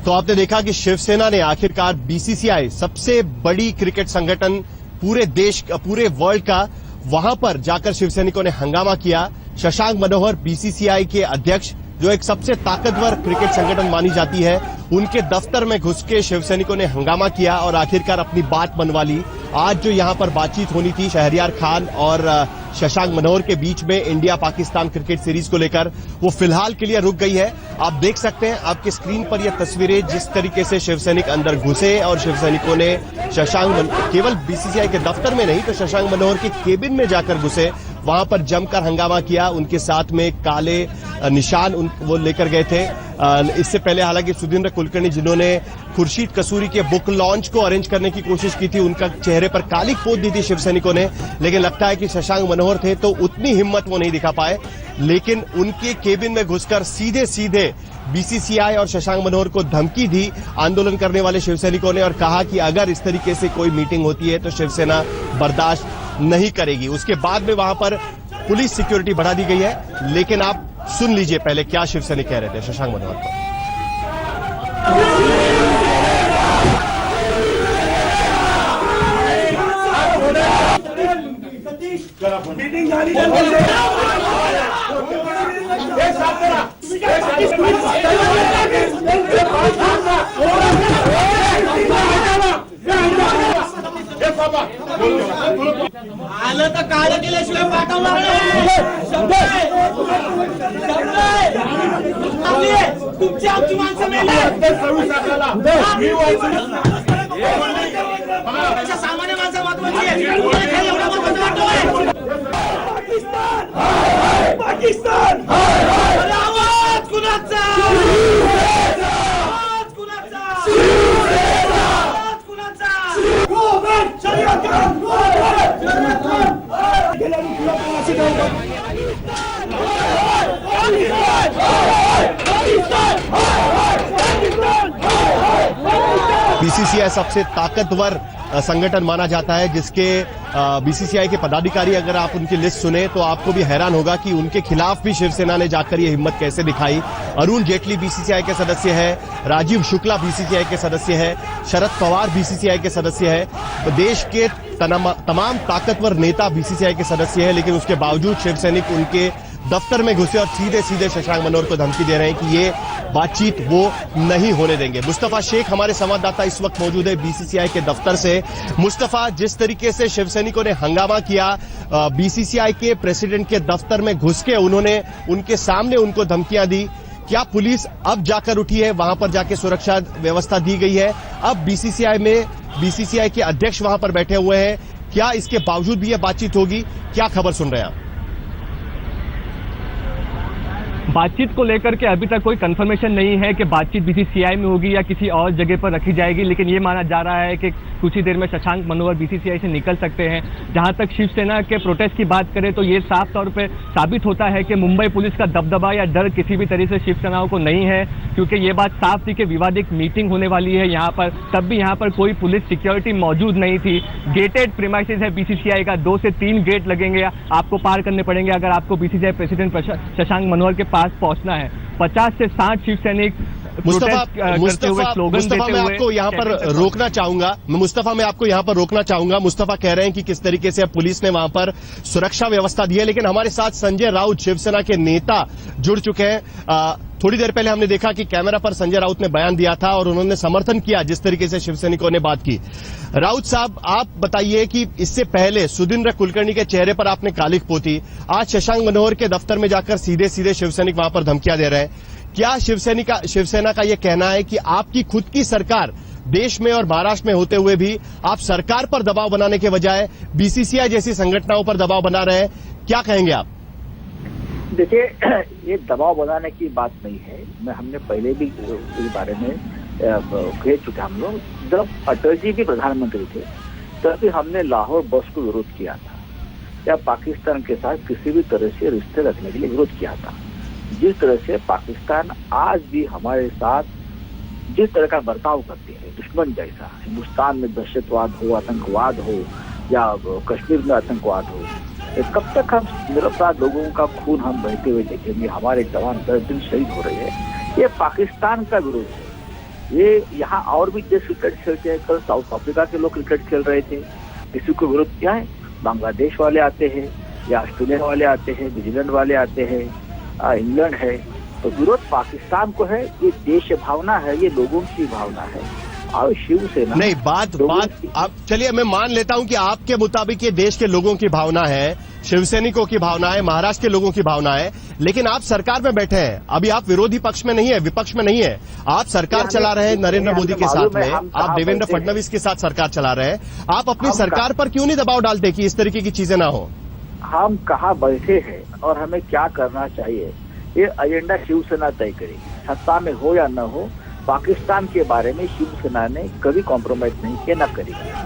तो आपने देखा कि शिवसेना ने आखिरकार बीसीसीआई सबसे बड़ी क्रिकेट संगठन पूरे देश पूरे वर्ल्ड का वहां पर जाकर शिवसैनिकों ने हंगामा किया। शशांक मनोहर बीसीसीआई के अध्यक्ष जो एक सबसे ताकतवर क्रिकेट संगठन मानी जाती है, उनके दफ्तर में घुस के शिवसैनिकों ने हंगामा किया और आखिरकार अपनी बात मनवा ली। आज जो यहां पर बातचीत होनी थी शहरयार खान और शशांक मनोहर के बीच में इंडिया पाकिस्तान क्रिकेट सीरीज को लेकर, वो फिलहाल के लिए रुक गई है। आप देख सकते हैं आपकी स्क्रीन पर यह तस्वीरें, जिस तरीके से शिवसैनिक अंदर घुसे और शिवसैनिकों ने केवल बीसीसीआई के दफ्तर में नहीं तो शशांक मनोहर के केबिन में जाकर घुसे, वहां पर जमकर हंगामा किया। उनके साथ में काले निशान वो लेकर गए थे। इससे पहले हालांकि सुधींद्र कुलकर्णी जिन्होंने खुर्शीद कसूरी के बुक लॉन्च को अरेंज करने की कोशिश की थी, उनका चेहरे पर काली पोत दी थी शिवसैनिकों ने, लेकिन लगता है कि शशांक मनोहर थे तो उतनी हिम्मत वो नहीं दिखा पाए। लेकिन उनके केबिन में घुसकर सीधे सीधे बीसीसीआई और शशांक मनोहर को धमकी दी आंदोलन करने वाले शिवसैनिकों ने और कहा कि अगर इस तरीके से कोई मीटिंग होती है तो शिवसेना बर्दाश्त नहीं करेगी। उसके बाद में वहां पर पुलिस सिक्योरिटी बढ़ा दी गई है। लेकिन आप सुन लीजिए पहले क्या शिवसैनिक कह रहे थे शशांक मनोहर को। आलं तर काय केल्याशिवाय पाठवणार तुमची आमची माणसं सामान्य माणसं महत्वाची पाकिस्तान आवाज कुणाचा बीसीसीआई सबसे ताकतवर संगठन माना जाता है, जिसके बीसीसीआई के पदाधिकारी अगर आप उनकी लिस्ट सुने तो आपको भी हैरान होगा कि उनके खिलाफ भी शिवसेना ने जाकर ये हिम्मत कैसे दिखाई। अरुण जेटली बीसीसीआई के सदस्य है, राजीव शुक्ला बीसीसीआई के सदस्य है, शरद पवार बीसीसीआई के सदस्य है, देश के तमाम ताकतवर नेता बीसीसीआई के सदस्य है, लेकिन उसके बावजूद शिवसैनिक उनके दफ्तर में घुसे और सीधे सीधे शशांक मनोहर को धमकी दे रहे हैं कि ये बातचीत वो नहीं होने देंगे। मुस्तफा शेख हमारे संवाददाता इस वक्त मौजूद है बीसीसीआई के दफ्तर से। मुस्तफा, जिस तरीके से शिवसैनिकों ने हंगामा किया बीसीसीआई के प्रेसिडेंट के दफ्तर में घुस के, उन्होंने उनके सामने उनको धमकियां दी, क्या पुलिस अब जाकर उठी है, वहां पर जाके सुरक्षा व्यवस्था दी गई है? अब बीसीसीआई के अध्यक्ष वहां पर बैठे हुए हैं, क्या इसके बावजूद भी यह बातचीत होगी? क्या खबर सुन रहे हैं आप? बातचीत को लेकर के अभी तक कोई कंफर्मेशन नहीं है कि बातचीत बीसीसीआई में होगी या किसी और जगह पर रखी जाएगी, लेकिन ये माना जा रहा है कि कुछ ही देर में शशांक मनोहर बीसीसीआई से निकल सकते हैं। जहां तक शिवसेना के प्रोटेस्ट की बात करें तो ये साफ तौर पे साबित होता है कि मुंबई पुलिस का दबदबा या डर किसी भी तरह से शिवसेनाओं को नहीं है, क्योंकि ये बात साफ थी कि विवादित मीटिंग होने वाली है यहाँ पर, तब भी यहाँ पर कोई पुलिस सिक्योरिटी मौजूद नहीं थी। गेटेड प्रीमाइसेस है बीसीसीआई का, 2 से 3 गेट लगेंगे, आपको पार करने पड़ेंगे अगर आपको बीसीसीआई प्रेसिडेंट शशांक मनोहर के पास पहुंचना है। 50 से 60 शिवसैनिक मुस्तफा, मैं आपको यहाँ पर रोकना चाहूंगा। मुस्तफा, मैं आपको यहाँ पर रोकना चाहूंगा। मुस्तफा कह रहे हैं कि किस तरीके से पुलिस ने वहां पर सुरक्षा व्यवस्था दी है, लेकिन हमारे साथ संजय राउत शिवसेना के नेता जुड़ चुके हैं। थोड़ी देर पहले हमने देखा कि कैमरा पर संजय राउत ने बयान दिया था और उन्होंने समर्थन किया जिस तरीके से शिवसैनिकों ने बात की। राउत साहब, आप बताइए कि इससे पहले सुधींद्र कुलकर्णी के चेहरे पर आपने कालिख पोती, आज शशांक मनोहर के दफ्तर में जाकर सीधे सीधे शिवसैनिक वहां पर धमकियां दे रहे हैं। क्या शिवसेना का यह कहना है कि आपकी खुद की सरकार देश में और महाराष्ट्र में होते हुए भी आप सरकार पर दबाव बनाने के बजाय बीसीसीआई जैसी संगठनों पर दबाव बना रहे हैं? क्या कहेंगे आप? देखिए, ये दबाव बनाने की बात नहीं है। हमने पहले भी इस बारे में कह चुके हम लोग। जब अटल जी भी प्रधानमंत्री थे तभी हमने लाहौर बस को विरोध किया था, या पाकिस्तान के साथ किसी भी तरह से रिश्ते रखने के लिए विरोध किया था। जिस तरह से पाकिस्तान आज भी हमारे साथ जिस तरह का बर्ताव करती है दुश्मन जैसा, हिंदुस्तान में दहशतवाद हो, आतंकवाद हो या कश्मीर में आतंकवाद हो, कब तक हम निरपराध लोगों का खून हम बहते हुए देखेंगे? हमारे जवान 10 दिन शहीद हो रहे हैं। ये पाकिस्तान का विरोध है, ये यहाँ और भी देश क्रिकेट खेलते हैं। कल साउथ अफ्रीका के लोग क्रिकेट खेल रहे थे, किसी को विरोध किया है? बांग्लादेश वाले आते हैं या ऑस्ट्रेलिया वाले आते हैं, न्यूजीलैंड वाले आते हैं, इंग्लैंड है। तो विरोध पाकिस्तान को है, ये देश भावना है, ये लोगों की भावना है। और शिवसेना नहीं, बात आप चलिए, मैं मान लेता हूं कि आपके मुताबिक ये देश के लोगों की भावना है, शिवसैनिकों की भावना है, महाराष्ट्र के लोगों की भावना है, लेकिन आप सरकार में बैठे हैं। अभी आप विरोधी पक्ष में नहीं है, विपक्ष में नहीं है, आप सरकार चला रहे हैं नरेंद्र मोदी के साथ में, आप देवेंद्र फडणवीस के साथ सरकार चला रहे हैं। आप अपनी सरकार पर क्यों नहीं दबाव डालते कि इस तरीके की चीजें ना हो? हम कहाँ बैठे हैं और हमें क्या करना चाहिए, ये एजेंडा शिवसेना तय करेगी। सत्ता में हो या न हो, पाकिस्तान के बारे में शिवसेना ने कभी कॉम्प्रोमाइज नहीं किया, न करेगी।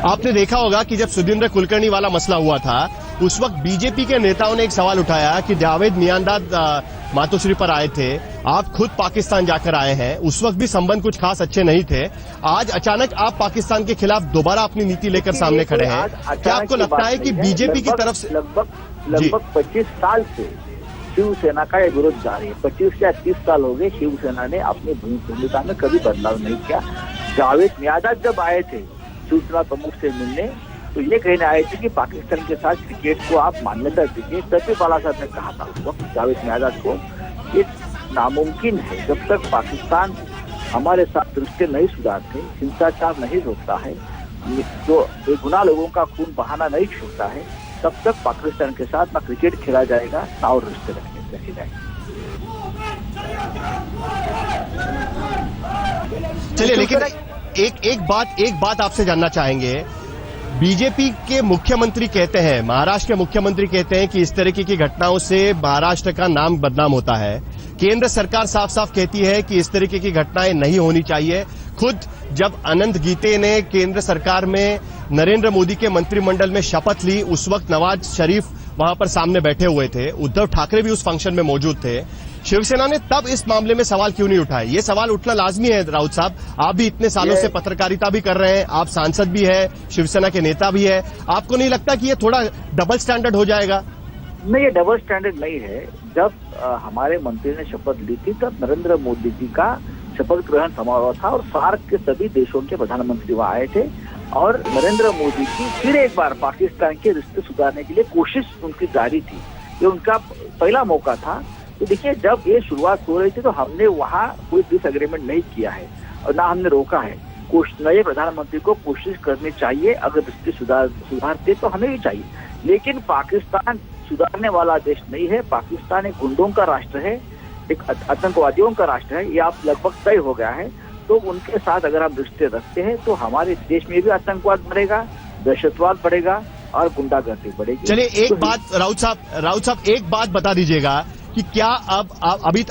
आपने देखा होगा कि जब सुधींद्र कुलकर्णी वाला मसला हुआ था, उस वक्त बीजेपी के नेताओं ने एक सवाल उठाया कि जावेद मियांदाद मातोश्री पर आए थे, आप खुद पाकिस्तान जाकर आए हैं, उस वक्त भी संबंध कुछ खास अच्छे नहीं थे। आज अचानक आप पाकिस्तान के खिलाफ दोबारा अपनी नीति लेकर सामने खड़े हैं। क्या आपको लगता है कि बीजेपी की तरफ से लगभग 25 साल से शिवसेना का ये विरोध जारी है? 25 या 30 साल हो गए, शिवसेना ने अपनी भूमिका में कभी बदलाव नहीं किया। जावेद मियांदाद जब आए थे शिवसेना प्रमुख से मिलने, तो ये कहने आए थे कि पाकिस्तान के साथ क्रिकेट को आप मान्यता दीजिए। तभी बाला साहब ने कहा था उस वक्त जावेद मियांदाद को, ये नामुमकिन है जब तक पाकिस्तान हमारे साथ रिश्ते नहीं सुधारते, हिंसाचार नहीं रोकता है, जो बेगुनाह लोगों का खून बहाना नहीं छोड़ता है, तब तक पाकिस्तान के साथ ना क्रिकेट खेला जाएगा ना और रिश्ते रखे जाएंगे। चलिए, लेकिन एक बात आपसे जानना चाहेंगे। बीजेपी के मुख्यमंत्री कहते हैं, महाराष्ट्र के मुख्यमंत्री कहते हैं कि इस तरीके की घटनाओं से महाराष्ट्र का नाम बदनाम होता है। केंद्र सरकार साफ साफ कहती है कि इस तरीके की घटनाएं नहीं होनी चाहिए। खुद जब अनंत गीते ने केंद्र सरकार में नरेंद्र मोदी के मंत्रिमंडल में शपथ ली, उस वक्त नवाज शरीफ वहां पर सामने बैठे हुए थे, उद्धव ठाकरे भी उस फंक्शन में मौजूद थे। शिवसेना ने तब इस मामले में सवाल क्यों नहीं उठाए? ये सवाल उठना लाजमी है। राउत साहब, आप भी इतने सालों से पत्रकारिता भी कर रहे हैं, आप सांसद भी है, शिवसेना के नेता भी है, आपको नहीं लगता कि ये थोड़ा डबल स्टैंडर्ड हो जाएगा? नहीं, ये डबल स्टैंडर्ड नहीं है। जब हमारे मंत्री ने शपथ ली थी, तब नरेंद्र मोदी जी का शपथ ग्रहण समारोह था और सार्क के सभी देशों के प्रधानमंत्री वहां आए थे और नरेंद्र मोदी की फिर एक बार पाकिस्तान के रिश्ते सुधारने के लिए कोशिश उनकी जारी थी। ये उनका पहला मौका था। तो देखिए, जब ये शुरुआत हो रही थी तो हमने वहाँ कोई डिसएग्रीमेंट नहीं किया है और ना हमने रोका है। नए प्रधानमंत्री को कोशिश करनी चाहिए, अगर रिश्ते सुधारते तो हमें भी चाहिए, लेकिन पाकिस्तान सुधारने वाला देश नहीं है। पाकिस्तान एक गुंडों का राष्ट्र है, एक आतंकवादियों का राष्ट्र है, ये आप लगभग तय हो गया है। तो उनके साथ अगर हम रिश्ते रखते हैं तो हमारे देश में भी आतंकवाद बढ़ेगा, दहशतवाद बढ़ेगा और गुंडागर्दी बढ़ेगी। चलिए, एक बात राउत साहब एक बात बता दीजिएगा कि क्या अब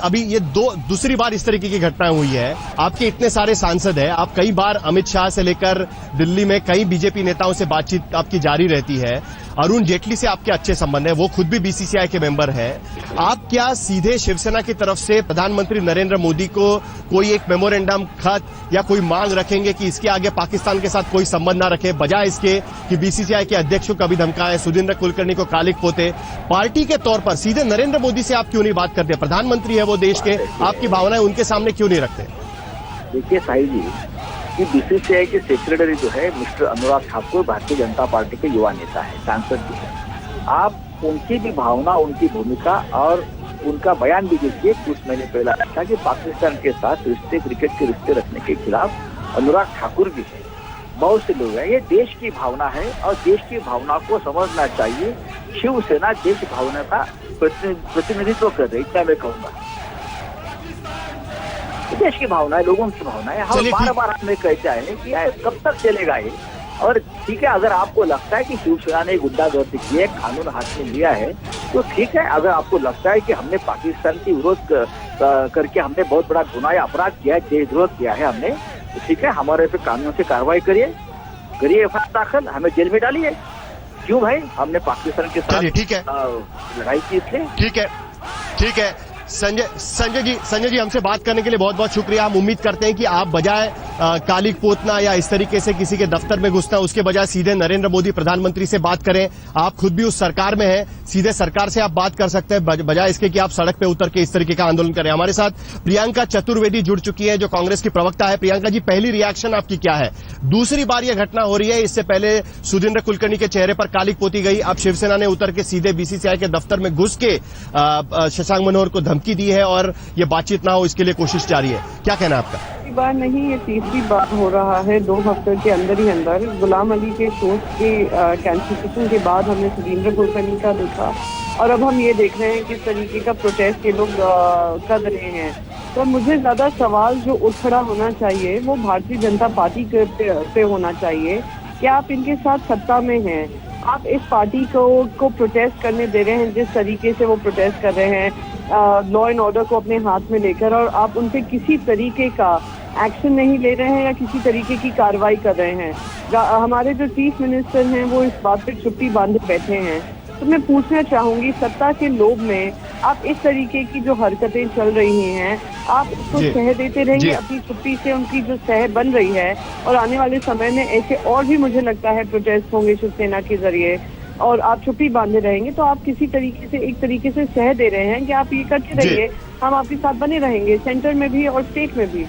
अभी ये दूसरी बार इस तरीके की घटना हुई है। आपके इतने सारे सांसद हैं, आप कई बार अमित शाह से लेकर दिल्ली में कई बीजेपी नेताओं से बातचीत आपकी जारी रहती है। अरुण जेटली से आपके अच्छे संबंध है, वो खुद भी बीसीसीआई के मेंबर हैं। आप क्या सीधे शिवसेना की तरफ से प्रधानमंत्री नरेंद्र मोदी को कोई एक मेमोरेंडम, खत या कोई मांग रखेंगे कि इसके आगे पाकिस्तान के साथ कोई संबंध ना रखे, बजाय इसके कि बीसीसीआई के अध्यक्ष को कभी धमकाए, सुधींद्र कुलकर्णी को कालिक पोते? पार्टी के तौर पर सीधे नरेंद्र मोदी से आप क्यों नहीं बात करते? प्रधानमंत्री है वो देश के, आपकी भावनाएं उनके सामने क्यों नहीं रखते? देखिए साहिल जी, कि बीसीसीआई के सेक्रेटरी जो है मिस्टर अनुराग ठाकुर भारतीय जनता पार्टी के युवा नेता है, सांसद भी है। आप उनकी भी भावना, उनकी भूमिका और उनका बयान भी देखिए। कुछ महीने पहले आया था कि पाकिस्तान के साथ रिश्ते, क्रिकेट के रिश्ते रखने के खिलाफ अनुराग ठाकुर भी है। बहुत से लोग हैं। ये देश की भावना है और देश की भावना को समझना चाहिए। शिवसेना देश भावना का प्रतिनिधित्व कर रही, क्या मैं कहूँगा। देश की भावना है, लोगों की भावना है। हम बार बार हमें कहते हैं कि यार कब तक चलेगा ये। और ठीक है, अगर आपको लगता है कि शिवसेना ने गुंडागर्दी की है, कानून हाथ में लिया है, तो ठीक है। अगर आपको लगता है कि हमने पाकिस्तान की विरोध करके हमने बहुत बड़ा गुनाह या अपराध किया है, देशद्रोह किया है हमने, तो ठीक है, हमारे पे कानून से कार्रवाई करिए एफआईआर दाखिल, हमें जेल में डालिए। क्यों भाई? हमने पाकिस्तान के साथ ठीक है लड़ाई की, इसलिए ठीक है। संजय जी हमसे बात करने के लिए बहुत बहुत शुक्रिया। हम उम्मीद करते हैं कि आप बजाय कालिक पोतना या इस तरीके से किसी के दफ्तर में घुसना, उसके बजाय सीधे नरेंद्र मोदी प्रधानमंत्री से बात करें। आप खुद भी उस सरकार में हैं, सीधे सरकार से आप बात कर सकते हैं बजाय इसके कि आप सड़क पे उतर के इस तरीके का आंदोलन करें। हमारे साथ प्रियंका चतुर्वेदी जुड़ चुकी है जो कांग्रेस की प्रवक्ता है। प्रियंका जी, पहली रिएक्शन आपकी क्या है? दूसरी बार यह घटना हो रही है, इससे पहले सुधींद्र कुलकर्णी के चेहरे पर कालिक पोती गई, अब शिवसेना ने उतर के सीधे बीसीसीआई के दफ्तर में घुस के शशांक मनोहर को धमकी दी है और ये बातचीत ना हो इसके लिए कोशिश जारी है। क्या कहना है आपका? पहली बार नहीं, ये तीसरी बार हो रहा है 2 हफ्ते के अंदर ही अंदर। गुलाम अली के शोज के कैंसिलेशन के बाद हमने सुधींद्र कुलकर्णी का देखा और अब हम ये देख रहे हैं किस तरीके का प्रोटेस्ट ये लोग कर रहे हैं। तो मुझे ज्यादा सवाल जो उठ खड़ा होना चाहिए वो भारतीय जनता पार्टी पे होना चाहिए कि आप इनके साथ सत्ता में हैं, आप इस पार्टी को प्रोटेस्ट करने दे रहे हैं जिस तरीके से वो प्रोटेस्ट कर रहे हैं लॉ एंड ऑर्डर को अपने हाथ में लेकर, और आप उन पे किसी तरीके का एक्शन नहीं ले रहे हैं या किसी तरीके की कार्रवाई कर रहे हैं। हमारे जो चीफ मिनिस्टर हैं वो इस बात पे चुप्पी बांधे बैठे हैं। तो मैं पूछना चाहूंगी, सत्ता के लोभ में आप इस तरीके की जो हरकतें चल रही हैं, आप उसको सह देते रहेंगे अपनी चुप्पी से? उनकी जो सह बन रही है और आने वाले समय में ऐसे और भी मुझे लगता है प्रोटेस्ट होंगे शिवसेना के जरिए और आप चुप्पी बांधे रहेंगे, तो आप किसी तरीके से एक तरीके से सह दे रहे हैं कि आप ये करते रहिए, हम आपके साथ बने रहेंगे सेंटर में भी और स्टेट में भी।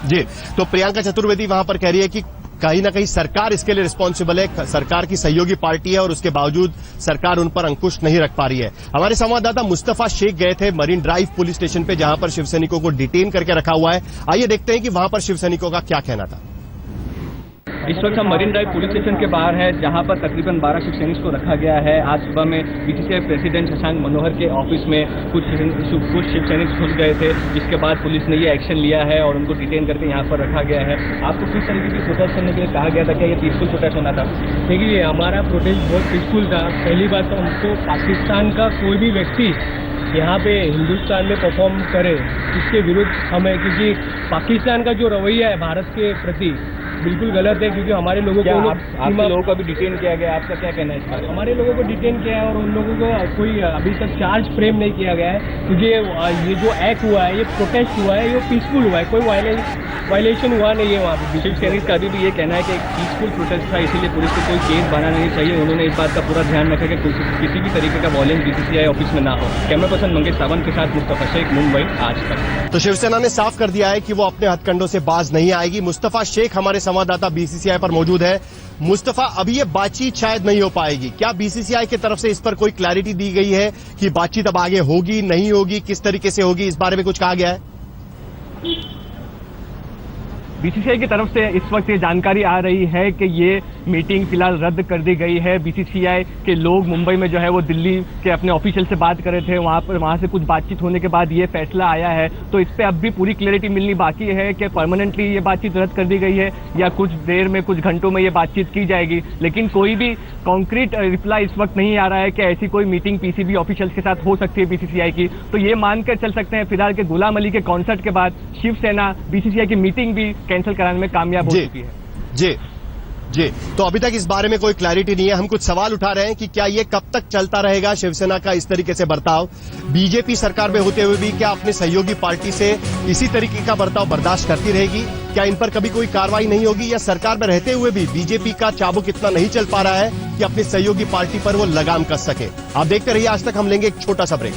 जी, तो प्रियंका चतुर्वेदी वहां पर कह रही है कि कहीं ना कहीं सरकार इसके लिए रिस्पॉन्सिबल है, सरकार की सहयोगी पार्टी है और उसके बावजूद सरकार उन पर अंकुश नहीं रख पा रही है। हमारे संवाददाता मुस्तफा शेख गए थे मरीन ड्राइव पुलिस स्टेशन पे जहां पर शिवसैनिकों को डिटेन करके रखा हुआ है। आइए देखते हैं कि वहां पर शिवसैनिकों का क्या कहना था। इस वक्त हम मरीन ड्राइव पुलिस स्टेशन के बाहर है जहां पर तकरीबन 12 शिवसैनिक को रखा गया है। आज सुबह में बीसीसीआई प्रेसिडेंट शशांक मनोहर के ऑफिस में कुछ शिवसैनिक घुस गए थे, जिसके बाद पुलिस ने ये एक्शन लिया है और उनको डिटेन करके यहाँ पर रखा गया है। आपको किस तरीके की प्रोटेस्ट करने के लिए कहा गया था? क्या ये पीसफुल प्रोटेस्ट होना था? देखिए, हमारा प्रोटेस्ट बहुत पीसफुल था। पहली बात तो हमको पाकिस्तान का कोई भी व्यक्ति यहाँ पे हिंदुस्तान में परफॉर्म करे इसके विरुद्ध हमें, क्योंकि पाकिस्तान का जो रवैया है भारत के प्रति बिल्कुल गलत है, क्योंकि हमारे लोगों को आपके लोगों को भी डिटेन किया गया, आपका क्या कहना है इस बारे में? हमारे लोगों को डिटेन किया है और उन लोगों को कोई अभी तक चार्ज फ्रेम नहीं किया गया है, क्योंकि ये जो एक्ट हुआ है, ये प्रोटेस्ट हुआ है, ये पीसफुल हुआ है, कोई वायलेशन हुआ नहीं है वहाँ पे। शिवसैनिक का अभी भी ये कहना है कि एक पीसफुल प्रोटेस्ट था, इसीलिए पुलिस को कोई केस बनाना नहीं चाहिए। उन्होंने इस बात का पूरा ध्यान रखा कि किसी भी तरीके का वॉयलेंस बीसीसीआई ऑफिस में ना हो। कैमरा पर्सन मंगेश सावंत के साथ मुस्तफा शेख, मुंबई आज तक। तो शिवसेना ने साफ कर दिया है कि वो अपने हथकंडों से बाज नहीं आएगी। मुस्तफा शेख हमारे संवाददाता बीसीसीआई पर मौजूद है। मुस्तफा, अभी ये बातचीत शायद नहीं हो पाएगी, क्या बीसीसीआई की तरफ से इस पर कोई क्लैरिटी दी गई है कि बातचीत अब आगे होगी नहीं होगी, किस तरीके से होगी, इस बारे में कुछ कहा गया है? बीसीसीआई की तरफ से इस वक्त ये जानकारी आ रही है कि ये मीटिंग फिलहाल रद्द कर दी गई है। बीसीसीआई के लोग मुंबई में जो है वो दिल्ली के अपने ऑफिशियल से बात कर रहे थे, वहां से कुछ बातचीत होने के बाद ये फैसला आया है। तो इस पे अब भी पूरी क्लैरिटी मिलनी बाकी है कि परमानेंटली ये बातचीत रद्द कर दी गई है या कुछ देर में, कुछ घंटों में ये बातचीत की जाएगी। लेकिन कोई भी कॉन्क्रीट रिप्लाई इस वक्त नहीं आ रहा है कि ऐसी कोई मीटिंग पीसीबी ऑफिशियल्स के साथ हो सकती है बीसीसीआई की। तो ये मानकर चल सकते हैं फिलहाल के गुलाम अली के कॉन्सर्ट के बाद शिवसेना बीसीसीआई की मीटिंग भी कैंसिल कराने में कामयाब हो चुकी है। जी, तो अभी तक इस बारे में कोई क्लैरिटी नहीं है। हम कुछ सवाल उठा रहे हैं कि क्या ये कब तक चलता रहेगा, शिवसेना का इस तरीके से बर्ताव? बीजेपी सरकार में होते हुए भी क्या अपनी सहयोगी पार्टी से इसी तरीके का बर्ताव बर्दाश्त करती रहेगी? क्या इन पर कभी कोई कार्रवाई नहीं होगी, या सरकार में रहते हुए भी बीजेपी का चाबुक इतना नहीं चल पा रहा है कि अपनी सहयोगी पार्टी पर वो लगाम कस सके? आप देखते रहिए आज तक। हम लेंगे एक छोटा सा ब्रेक।